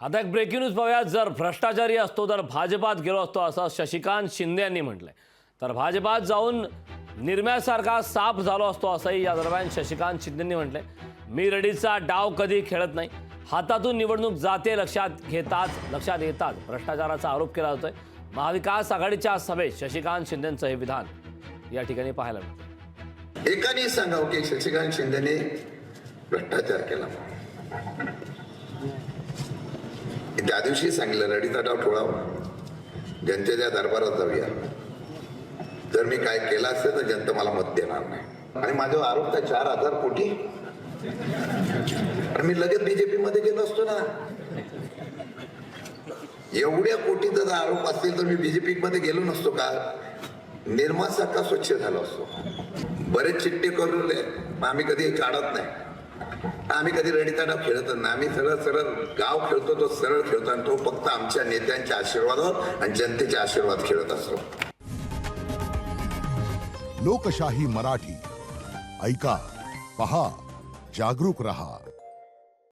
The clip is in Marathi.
आता एक ब्रेकिंग न्यूज पाहूया. जर भ्रष्टाचारी असतो तर भाजपात गेलो असतो असं शशिकांत शिंदे यांनी म्हटलंय. तर भाजपात जाऊन निर्म्यासारखा साफ झालो असतो असंही या दरम्यान शशिकांत शिंदेंनी म्हटलंय. मी रेडीचा डाव कधी खेळत नाही. हातातून निवडणूक जाते लक्षात येतात भ्रष्टाचाराचा आरोप केला जातोय. महाविकास आघाडीच्या सभेत शशिकांत शिंदेंचं हे विधान या ठिकाणी पाहायला मिळतं. एकाने सांगावं की शशिकांत शिंदेने भ्रष्टाचार केला. त्या दिवशी सांगितलं रडीचा डाव ठोळावा, जनतेच्या दरबारात जाऊया. जर मी काय केलं असतं तर जनता मला मत देणार नाही. आणि माझा आरोप तर 4,000 कोटी. आणि मी लगेच बीजेपी मध्ये गेलो असतो ना. एवढ्या कोटीचा जर आरोप असतील तर मी बीजेपी मध्ये गेलो नसतो का? निर्मासारखा स्वच्छ झालो असतो. बरेच चिट्टे करून आम्ही कधी काढत नाही. आम्ही कधी रडीचा डाव खेळतच नाही. आम्ही सरळ सरळ गाव खेळतो, तो सरळ खेळतो आणि तो फक्त आमच्या नेत्यांच्या आशीर्वादावर आणि जनतेच्या आशीर्वाद खेळत असतो. लोकशाही मराठी ऐका, पहा, जागरूक रहा.